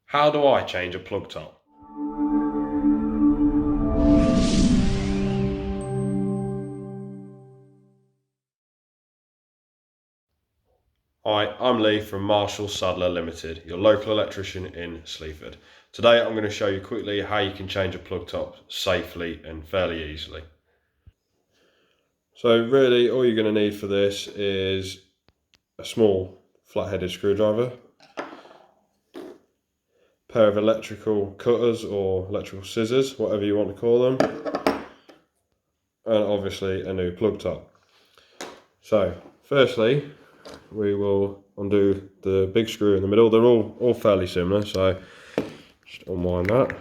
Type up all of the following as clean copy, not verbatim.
How do I change a plug top? Hi, I'm Lee from Marshall Sadler Limited, your local electrician in Sleaford. Today I'm going to show you quickly how you can change a plug top safely and fairly easily. So really all you're going to need for this is a small flat-headed screwdriver, a pair of electrical cutters or electrical scissors, whatever you want to call them, and obviously a new plug top. So firstly we will undo the big screw in the middle. They're all fairly similar, so just unwind that.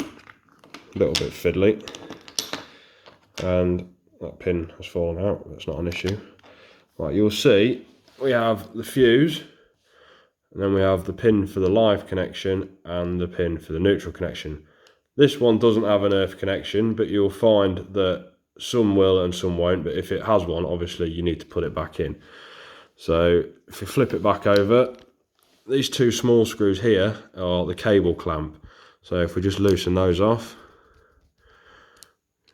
A little bit fiddly, and that pin has fallen out. That's not an issue. Right, you'll see we have the fuse, and then we have the pin for the live connection and the pin for the neutral connection. This one doesn't have an earth connection, but you'll find that some will and some won't, but if it has one, obviously you need to put it back in. So if you flip it back over, these two small screws here are the cable clamp. So if we just loosen those off,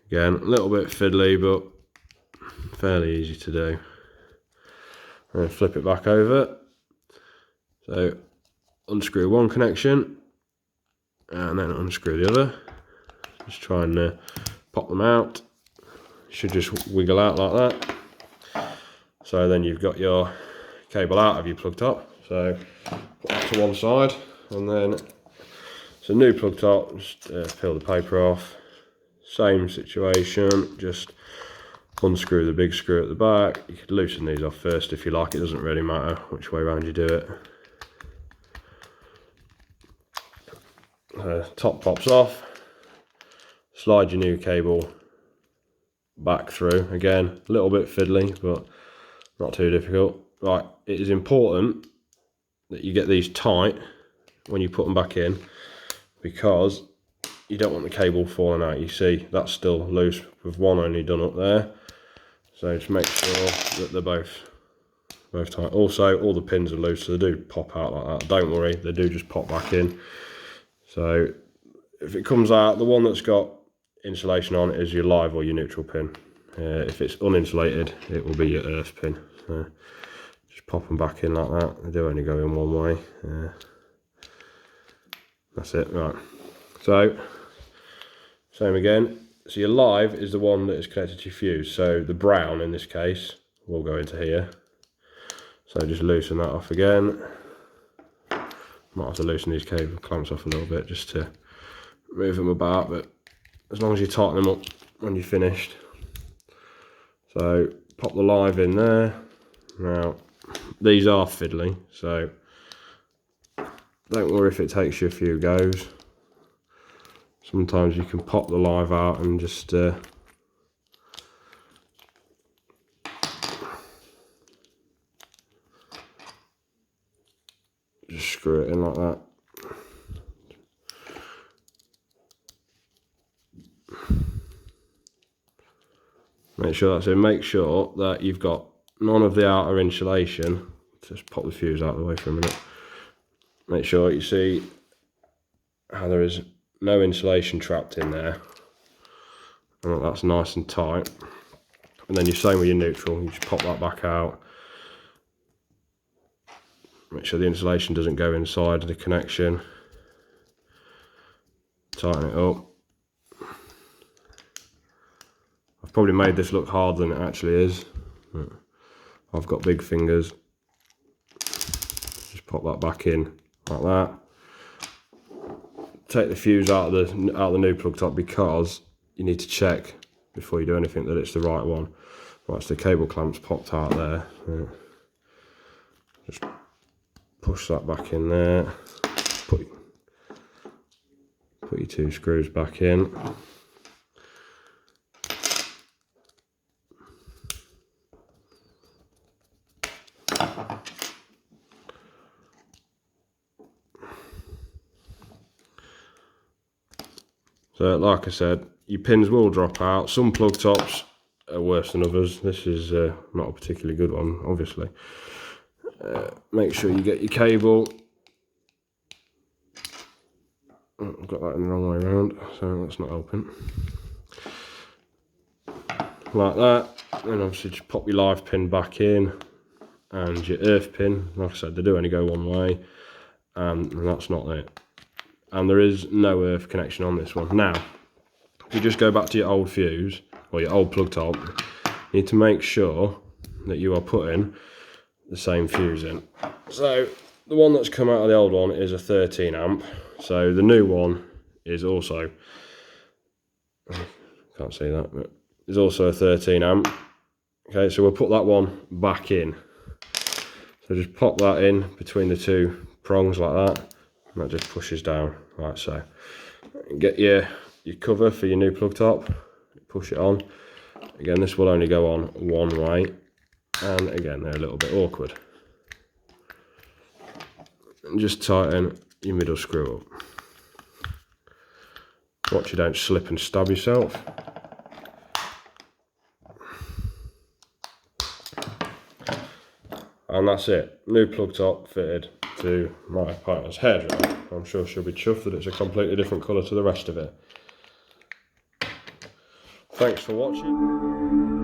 again, a little bit fiddly, but fairly easy to do. And then flip it back over. So unscrew one connection, and then unscrew the other. Just try and pop them out. Should just wiggle out like that. So then you've got your cable out of your plug top. So put that to one side, and then it's a new plug top. Just peel the paper off. Same situation, just unscrew the big screw at the back. You could loosen these off first if you like, it doesn't really matter which way around you do it. Top pops off, slide your new cable back through. Again, a little bit fiddly, but not too difficult. Right, it is important that you get these tight when you put them back in, because you don't want the cable falling out. You see that's still loose with one only done up there. So just make sure that they're both tight. Also, all the pins are loose, so they do pop out like that. Don't worry, they do just pop back in. So if it comes out, the one that's got insulation on is your live or your neutral pin. If it's uninsulated, it will be your earth pin. So just pop them back in like that. They do only go in one way. That's it, right. So same again. So your live is the one that is connected to your fuse. So the brown in this case will go into here. So just loosen that off again. Might have to loosen these cable clamps off a little bit just to move them about, but as long as you tighten them up when you're finished. So pop the live in there. Now these are fiddly, so don't worry if it takes you a few goes. Sometimes you can pop the live out and just screw it in like that. Make sure that's in. Make sure that you've got none of the outer insulation. Just pop the fuse out of the way for a minute. Make sure you see how there is no insulation trapped in there, and that's nice and tight. And then you're same with your neutral. You just pop that back out. Make sure the insulation doesn't go inside the connection. Tighten it up. I've probably made this look harder than it actually is. I've got big fingers. Just pop that back in like that. Take the fuse out of the new plug top, because you need to check before you do anything that it's the right one. Right, so the cable clamp's popped out there. Just push that back in there. Put your two screws back in. So like I said, your pins will drop out. Some plug tops are worse than others. This is not a particularly good one, obviously. Make sure you get your cable. Oh, I've got that in the wrong way around, so that's not helping. Like that, and obviously just pop your live pin back in, and your earth pin. Like I said, they do only go one way, and that's not it. And there is no earth connection on this one. Now, if you just go back to your old fuse, or your old plug top, you need to make sure that you are putting the same fuse in. So, the one that's come out of the old one is a 13 amp. So, the new one is also, can't see that, but is also a 13 amp. Okay, so we'll put that one back in. So just pop that in between the two prongs like that, and that just pushes down like so. Get your cover for your new plug top, push it on. Again, this will only go on one way, and again they're a little bit awkward. And just tighten your middle screw up. Watch you don't slip and stab yourself. And that's it. New plug top fitted to my partner's hairdryer. I'm sure she'll be chuffed that it's a completely different colour to the rest of it. Thanks for watching.